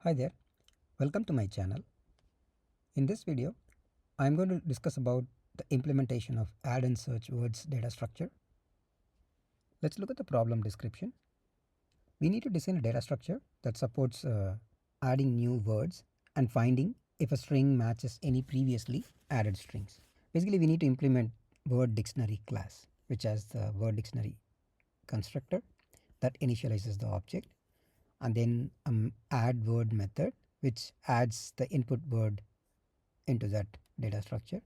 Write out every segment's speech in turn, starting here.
Hi there, welcome to my channel. In this video, I am going to discuss about the implementation of add and search words data structure. Let's look at the problem description. We need to design a data structure that supports adding new words and finding if a string matches any previously added strings. Basically, we need to implement word dictionary class, which has the word dictionary constructor that initializes the object, and then add word method which adds the input word into that data structure,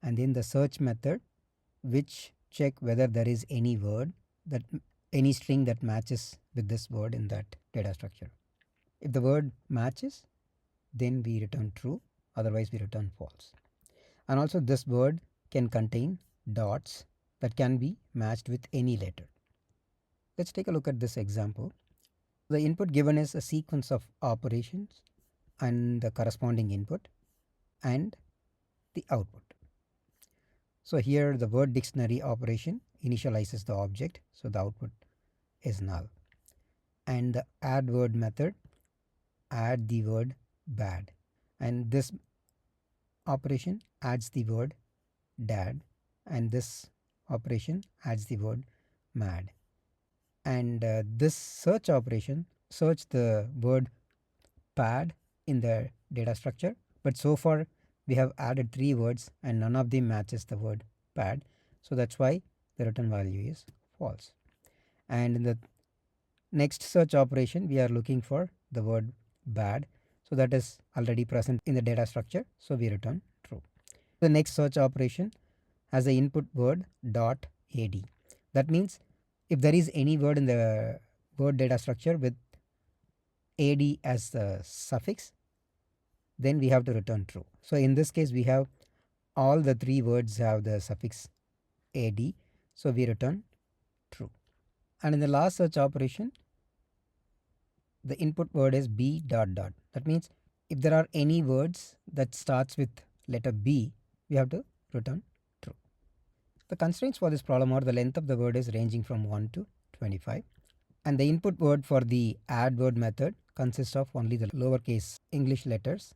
and then the search method which check whether there is any word that any string that matches with this word in that data structure. If the word matches, then we return true, otherwise we return false. And also this word can contain dots that can be matched with any letter. Let's take a look at this example. The input given is a sequence of operations and the corresponding input and the output. So here the word dictionary operation initializes the object, so the output is null, and the add word method add the word bad, and this operation adds the word dad, and this operation adds the word mad, and this search operation search the word pad in the data structure, but so far we have added 3 words and none of them matches the word pad, so that's why the return value is false. And in the next search operation we are looking for the word bad, so that is already present in the data structure, so we return true. The next search operation has the input word dot ad. That means if there is any word in the word data structure with ad as the suffix, then we have to return true. So in this case we have all the 3 words have the suffix ad, so we return true. And in the last search operation the input word is b dot dot. That means if there are any words that starts with letter b, we have to return true. The constraints for this problem are the length of the word is ranging from 1 to 25, and the input word for the add word method consists of only the lowercase English letters,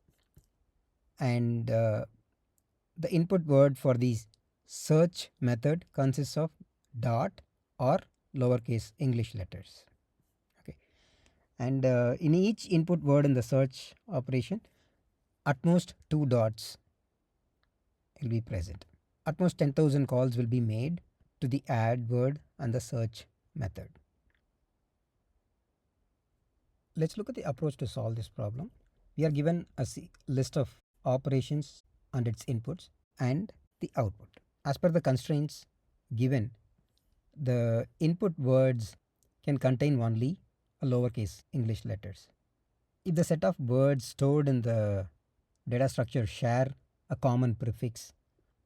and the input word for the search method consists of dot or lowercase English letters. Okay, and in each input word in the search operation, at most 2 dots will be present. At most 10,000 calls will be made to the add word and the search method. Let's look at the approach to solve this problem. We are given a list of operations and its inputs and the output. As per the constraints given, the input words can contain only a lowercase English letters. If the set of words stored in the data structure share a common prefix,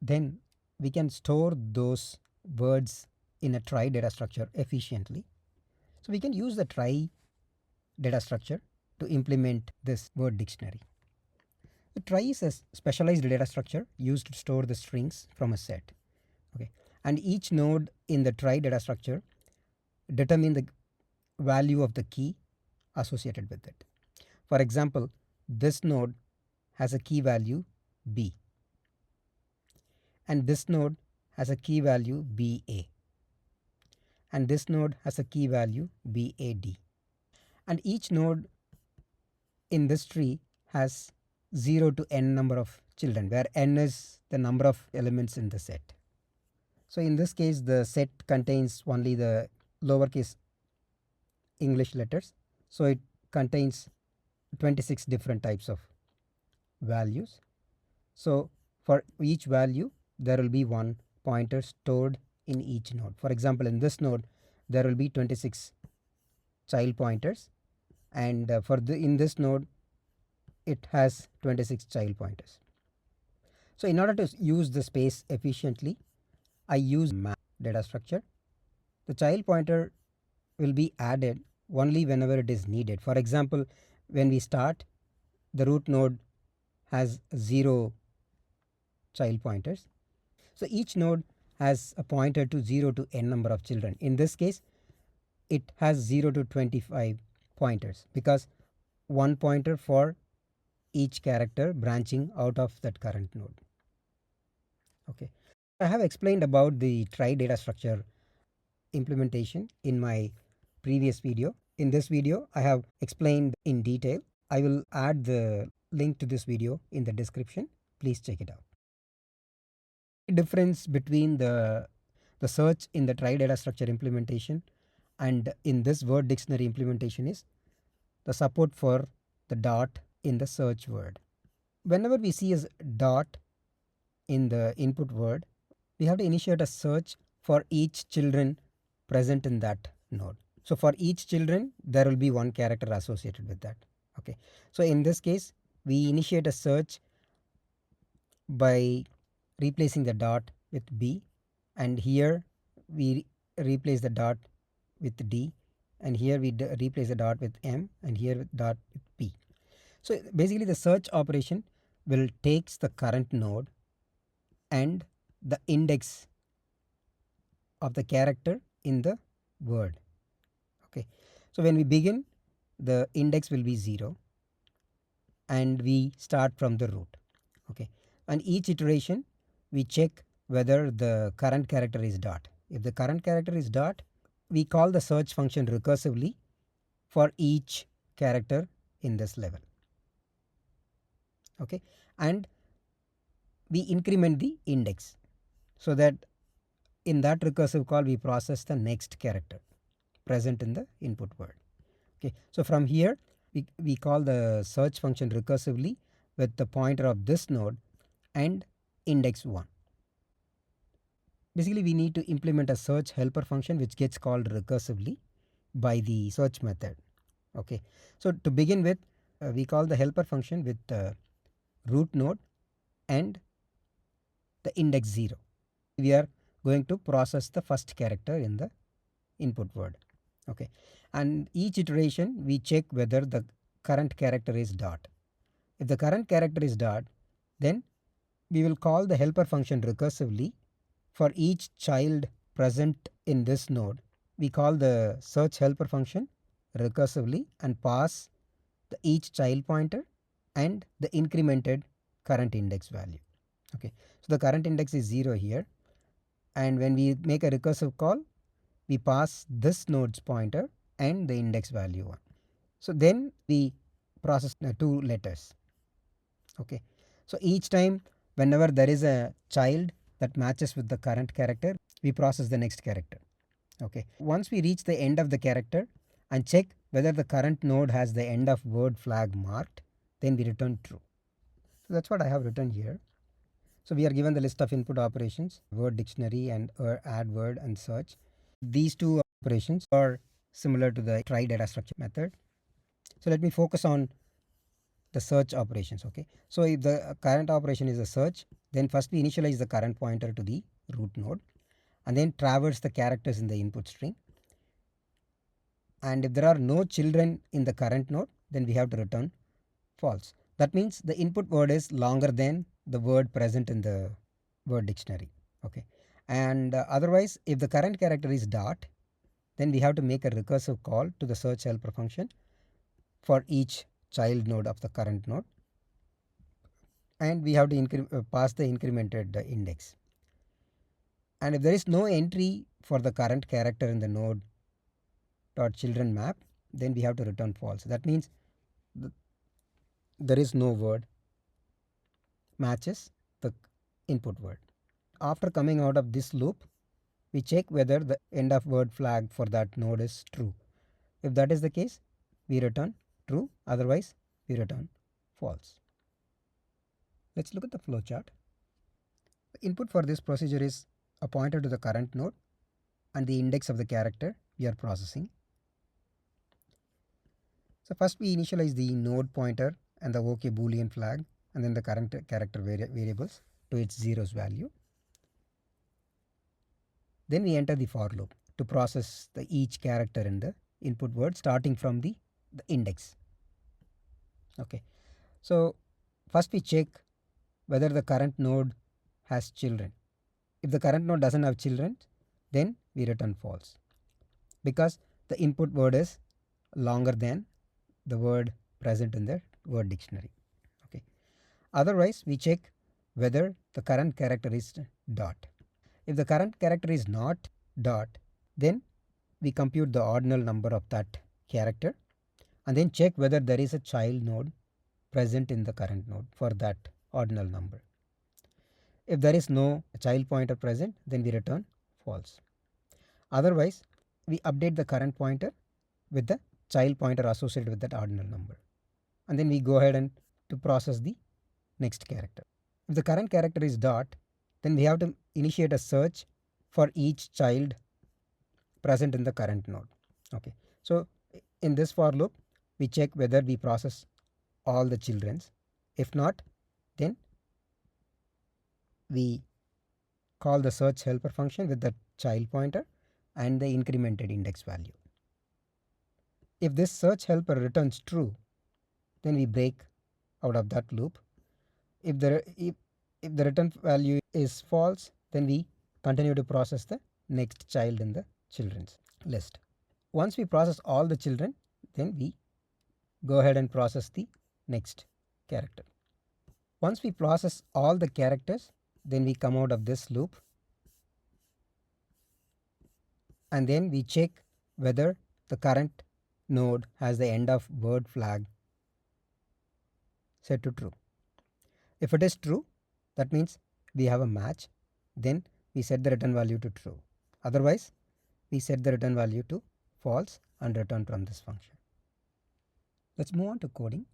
then we can store those words in a trie data structure efficiently. So we can use the trie data structure to implement this word dictionary. The trie is a specialized data structure used to store the strings from a set. Okay, and each node in the trie data structure determine the value of the key associated with it. For example, this node has a key value b, and this node has a key value ba, and this node has a key value bad, and each node in this tree has 0 to n number of children, where n is the number of elements in the set. So in this case the set contains only the lowercase English letters, so it contains 26 different types of values. So for each value there will be one pointer stored in each node. For example, in this node there will be 26 child pointers, and in this node it has 26 child pointers. So in order to use the space efficiently, I use map data structure. The child pointer will be added only whenever it is needed. For example, when we start, the root node has 0 child pointers. So each node has a pointer to 0 to n number of children. In this case, it has 0 to 25 pointers because one pointer for each character branching out of that current node. Okay, I have explained about the trie data structure implementation in my previous video. In this video, I have explained in detail. I will add the link to this video in the description. Please check it out. The difference between the search in the trie data structure implementation and in this word dictionary implementation is the support for the dot in the search word. Whenever we see a dot in the input word, we have to initiate a search for each children present in that node. So for each children, there will be one character associated with that. Okay. So in this case, we initiate a search by replacing the dot with B, and here we replace the dot with D, and here we replace the dot with M, and here with dot with P. So basically the search operation will takes the current node and the index of the character in the word. Okay, so when we begin, the index will be 0 and we start from the root. Okay, and each iteration we check whether the current character is dot. If the current character is dot, we call the search function recursively for each character in this level. Okay, and we increment the index so that in that recursive call we process the next character present in the input word. Okay, so from here we call the search function recursively with the pointer of this node and index 1. Basically we need to implement a search helper function which gets called recursively by the search method. Okay, so to begin with, we call the helper function with the root node and the index 0. We are going to process the first character in the input word. Okay, and each iteration we check whether the current character is dot. If the current character is dot, then we will call the helper function recursively for each child present in this node. We call the search helper function recursively and pass the each child pointer and the incremented current index value. Okay, so the current index is 0 here, and when we make a recursive call, we pass this node's pointer and the index value 1. So then we process 2 letters. Okay, so each time whenever there is a child that matches with the current character, we process the next character. Okay, once we reach the end of the character and check whether the current node has the end of word flag marked, then we return true. So that's what I have written here. So we are given the list of input operations, word dictionary and add word and search. These two operations are similar to the trie data structure method. So let me focus on the search operations. Okay, so if the current operation is a search, then first we initialize the current pointer to the root node and then traverse the characters in the input string. And if there are no children in the current node, then we have to return false. That means the input word is longer than the word present in the word dictionary. Okay, and otherwise if the current character is dot, then we have to make a recursive call to the search helper function for each child node of the current node, and we have to pass the incremented index. And if there is no entry for the current character in the node dot children map, then we have to return false. That means there is no word matches the input word. After coming out of this loop, we check whether the end of word flag for that node is true. If that is the case, we return true, otherwise we return false. Let's look at the flowchart. The input for this procedure is a pointer to the current node and the index of the character we are processing. So first we initialize the node pointer and the OK boolean flag and then the current character variables to its zeros value. Then we enter the for loop to process the each character in the input word starting from the index. Okay, so first we check whether the current node has children. If the current node doesn't have children, then we return false because the input word is longer than the word present in the word dictionary. Okay. Otherwise, we check whether the current character is dot. If the current character is not dot, then we compute the ordinal number of that character and then check whether there is a child node present in the current node for that ordinal number. If there is no child pointer present, then we return false. Otherwise, we update the current pointer with the child pointer associated with that ordinal number, and then we go ahead and to process the next character. If the current character is dot, then we have to initiate a search for each child present in the current node. Okay, so in this for loop we check whether we process all the childrens. If not, then we call the search helper function with the child pointer and the incremented index value. If this search helper returns true, then we break out of that loop. If the return value is false, then we continue to process the next child in the children's list. Once we process all the children, then we go ahead and process the next character. Once we process all the characters, then we come out of this loop and then we check whether the current node has the end of word flag set to true. If it is true, that means we have a match, then we set the return value to true. Otherwise, we set the return value to false and return from this function. Let's move on to coding.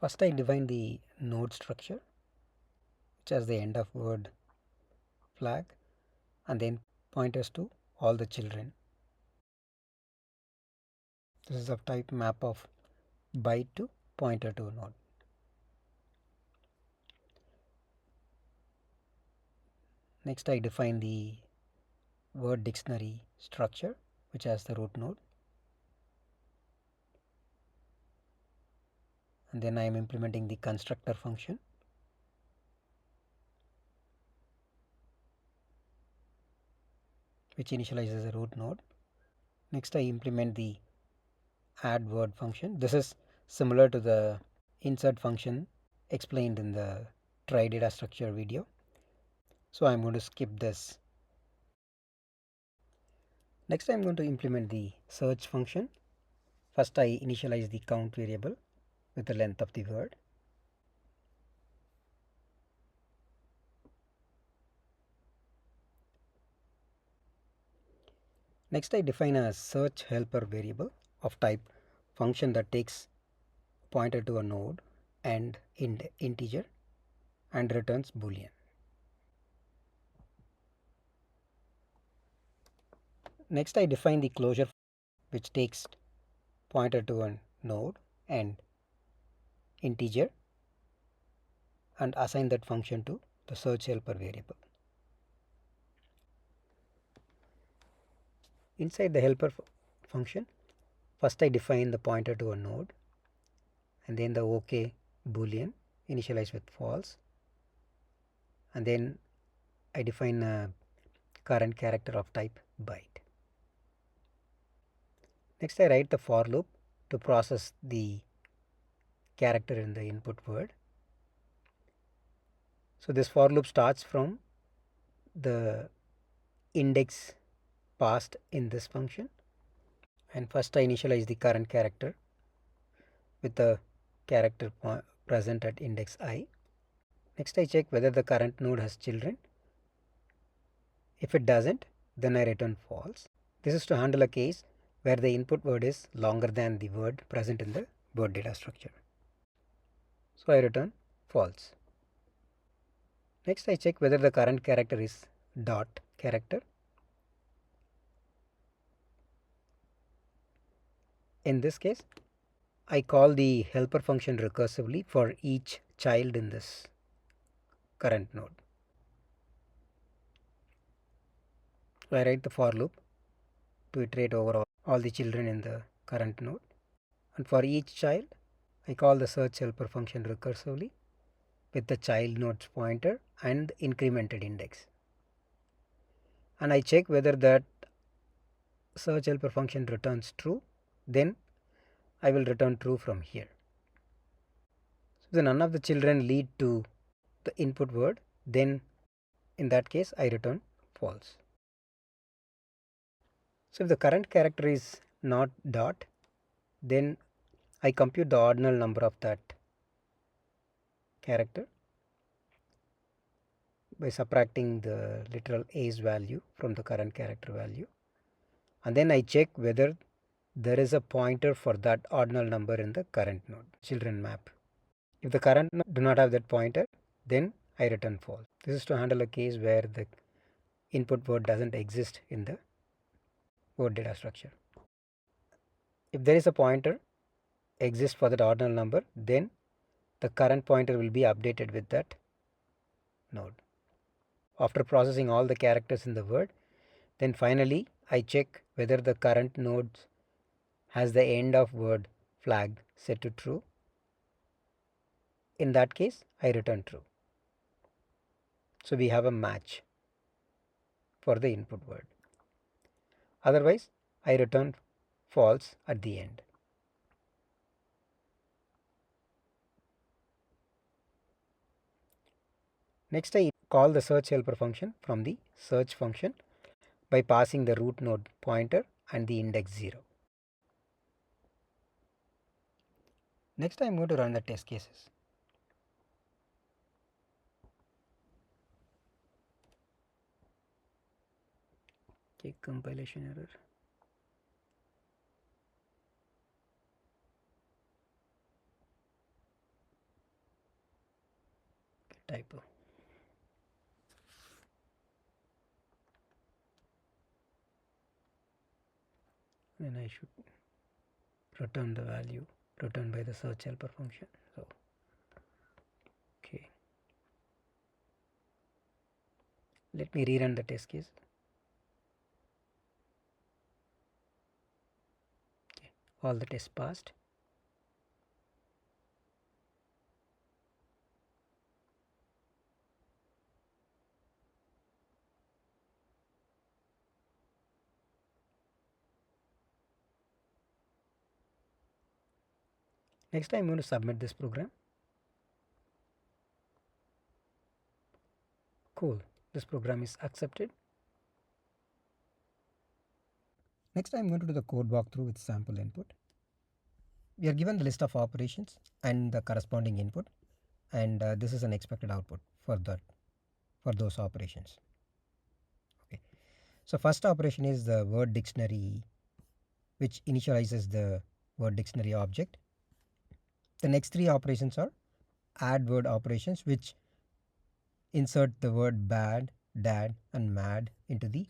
First, I define the node structure, which has the end of word flag and then pointers to all the children. This is of type map of byte to pointer to node. Next, I define the word dictionary structure, which has the root node, and then I am implementing the constructor function, which initializes the root node. Next, I implement the add word function. This is similar to the insert function explained in the try data structure video, so I'm going to skip this. Next, I'm going to implement the search function. First, I initialize the count variable with the length of the word. Next, I define a search helper variable of type function that takes pointer to a node and integer and returns boolean. Next, I define the closure, which takes pointer to a node and integer and assign that function to the search helper variable. Inside the helper function, first I define the pointer to a node and then the OK boolean initialized with false, and then I define a current character of type byte. Next, I write the for loop to process the character in the input word. So this for loop starts from the index passed in this function, and first I initialize the current character with the character present at index I. Next, I check whether the current node has children. If it doesn't, then I return false. This is to handle a case where the input word is longer than the word present in the word data structure. So I return false. Next, I check whether the current character is dot character. In this case, I call the helper function recursively for each child in this current node. So I write the for loop to iterate over all the children in the current node, and for each child I call the search helper function recursively with the child node's pointer and incremented index, and I check whether that search helper function returns true, then I will return true from here. So none of the children lead to the input word, then in that case I return false. So if the current character is not dot, then I compute the ordinal number of that character by subtracting the literal A's value from the current character value, and then I check whether there is a pointer for that ordinal number in the current node children map. If the current node do not have that pointer, then I return false. This is to handle a case where the input word doesn't exist in the word data structure. If there is a pointer exists for that ordinal number, then the current pointer will be updated with that node. After processing all the characters in the word, then finally I check whether the current node has the end of word flag set to true. In that case, I return true. So we have a match for the input word. Otherwise, I return false at the end. Next, I call the search helper function from the search function by passing the root node pointer and the index 0. Next, I am going to run the test cases. Okay, compilation error. Typo. Then I should return the value returned by the search helper function. So, okay. Let me rerun the test case. Okay. All the tests passed. Next, I am going to submit this program. Cool. This program is accepted. Next, I am going to do the code walkthrough with sample input. We are given the list of operations and the corresponding input, and this is an expected output for those operations. Okay. So first operation is the word dictionary, which initializes the word dictionary object. The next three operations are add word operations, which insert the word bad, dad, and mad into the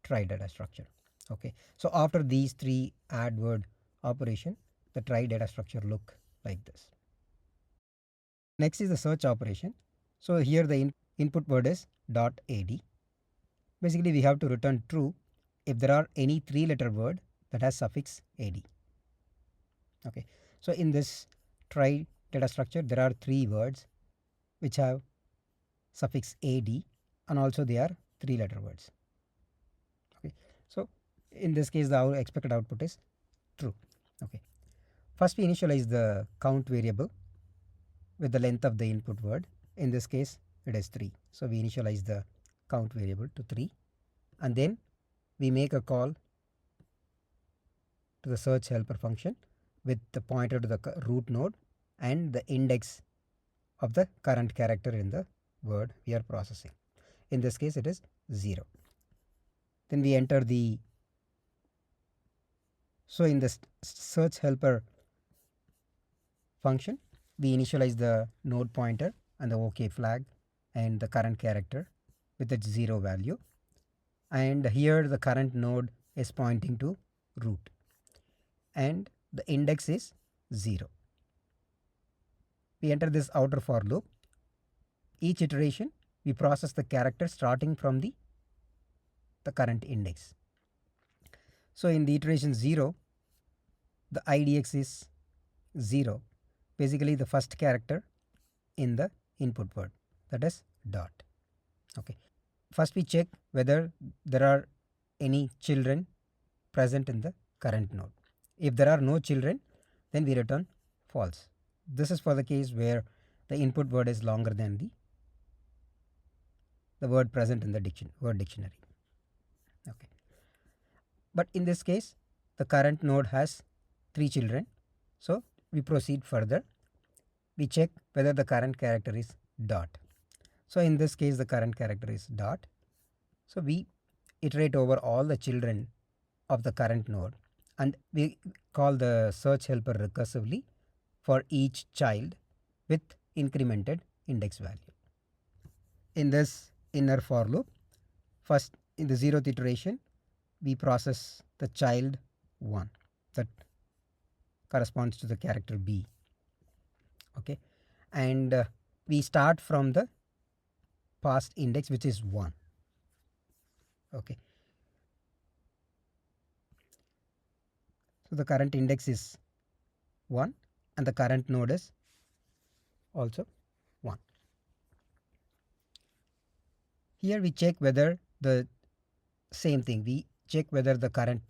try data structure. Okay, so after these three add word operation, the try data structure look like this. Next is the search operation. So here the input word is .ad. Basically, we have to return true if there are any three-letter word that has suffix ad. Okay, so in this try data structure, there are three words which have suffix ad, and also they are three-letter words. Okay, so in this case, the expected output is true. Okay, first we initialize the count variable with the length of the input word. In this case, it is 3. So we initialize the count variable to 3, and then we make a call to the search helper function with the pointer to the root node and the index of the current character in the word we are processing. In this case, it is 0. Then we enter the, so in the search helper function, we initialize the node pointer and the OK flag and the current character with its 0 value. And here the current node is pointing to root, and the index is 0. We enter this outer for loop. Each iteration, we process the character starting from the current index. So in the iteration 0, the IDX is 0, basically the first character in the input word, that is dot. Okay. First we check whether there are any children present in the current node. If there are no children, then we return false. This is for the case where the input word is longer than the word present in the word dictionary. Okay. But in this case, the current node has 3 children. So we proceed further. We check whether the current character is dot. So in this case, the current character is dot. So we iterate over all the children of the current node and we call the search helper recursively for each child with incremented index value. In this inner for loop, first in the 0th iteration, we process the child 1 that corresponds to the character B. Okay, and we start from the past index, which is 1. Okay, so the current index is 1 and the current node is also 1. Here we check whether the same thing, we check whether the current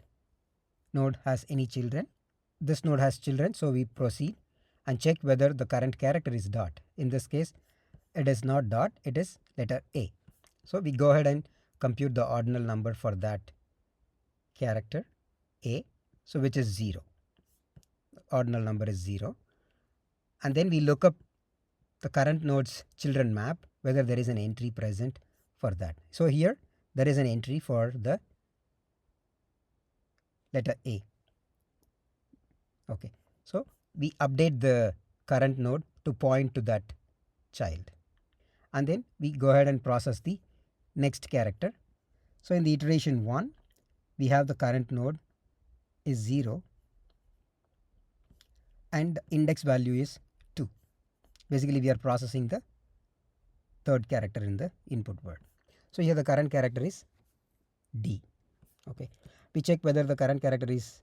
node has any children. This node has children, so we proceed and check whether the current character is dot. In this case, it is not dot, it is letter A. So we go ahead and compute the ordinal number for that character A, so which is 0. The ordinal number is 0. And then we look up the current node's children map, whether there is an entry present for that. So here there is an entry for the letter A. Okay, so we update the current node to point to that child. And then we go ahead and process the next character. So in the iteration 1, we have the current node is 0 and index value is 2. Basically, we are processing the third character in the input word. So here the current character is D. Okay, we check whether the current character is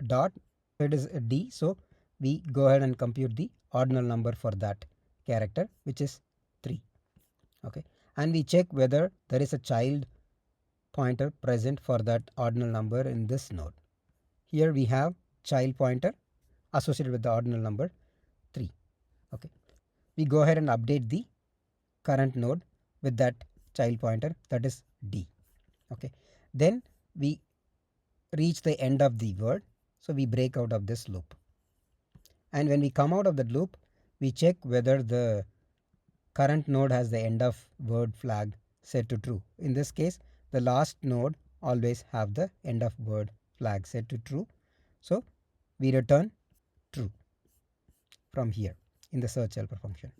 dot. It is D, so we go ahead and compute the ordinal number for that character, which is 3. Okay, and we check whether there is a child pointer present for that ordinal number in this node. Here we have child pointer associated with the ordinal number 3. Okay, we go ahead and update the current node with that child pointer, that is D. Okay, then we reach the end of the word, so we break out of this loop. And when we come out of the loop, we check whether the current node has the end of word flag set to true. In this case, the last node always have the end of word flag set to true. So we return true from here in the search helper function,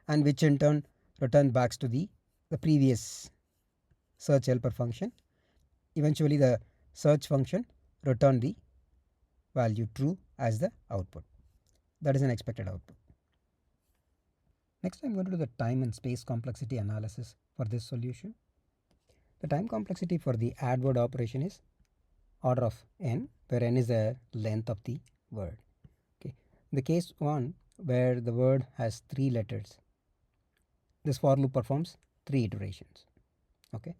and which in turn return back to the previous search helper function. Eventually the search function return the value true as the output. That is an expected output. Next, I'm going to do the time and space complexity analysis for this solution. The time complexity for the add word operation is order of n, where n is the length of the word. Okay. In the case 1, where the word has 3 letters, this for loop performs 3 iterations. Okay.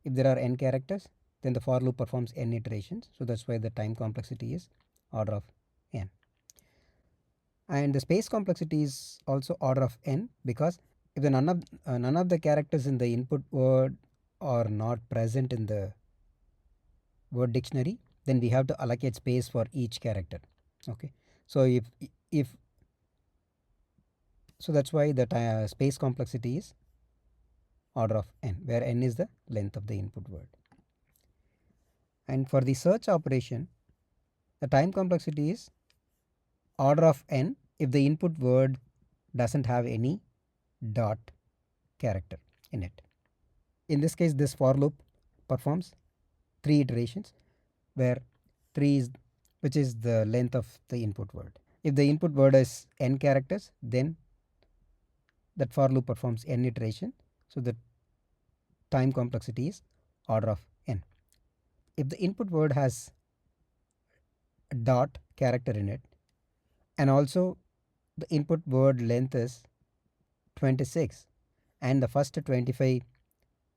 If there are n characters, then the for loop performs n iterations. So that's why the time complexity is order of n. And the space complexity is also order of n, because if none of the characters in the input word are not present in the word dictionary, then we have to allocate space for each character. Okay, so so that's why the space complexity is order of n, where n is the length of the input word. And for the search operation, the time complexity is order of n if the input word doesn't have any dot character in it. In this case, this for loop performs 3 iterations, where 3 is which is the length of the input word. If the input word is n characters, then that for loop performs n iteration. So the time complexity is order of n. If the input word has a dot character in it, and also the input word length is 26, and the first 25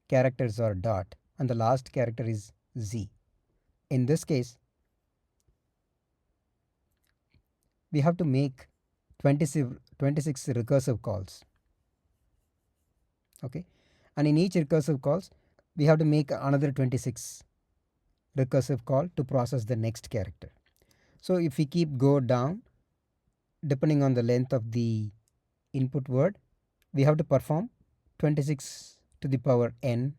characters are dot and the last character is z, in this case, we have to make 26 recursive calls. Okay, and in each recursive calls, we have to make another 26 recursive call to process the next character. So if we keep go down, depending on the length of the input word, we have to perform 26 to the power n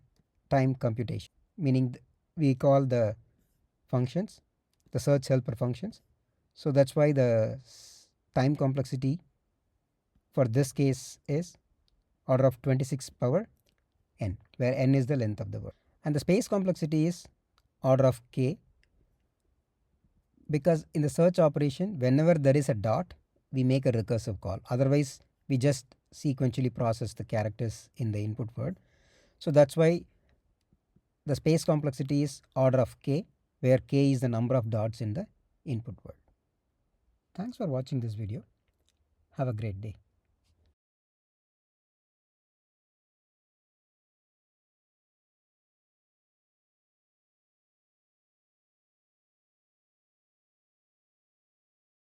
time computation, meaning we call the functions the search helper functions. So that's why the time complexity for this case is order of 26 power n, where n is the length of the word, and the space complexity is order of k, because in the search operation, whenever there is a dot, we make a recursive call. Otherwise, we just sequentially process the characters in the input word. So that's why the space complexity is order of k, where k is the number of dots in the input word. Thanks for watching this video. Have a great day.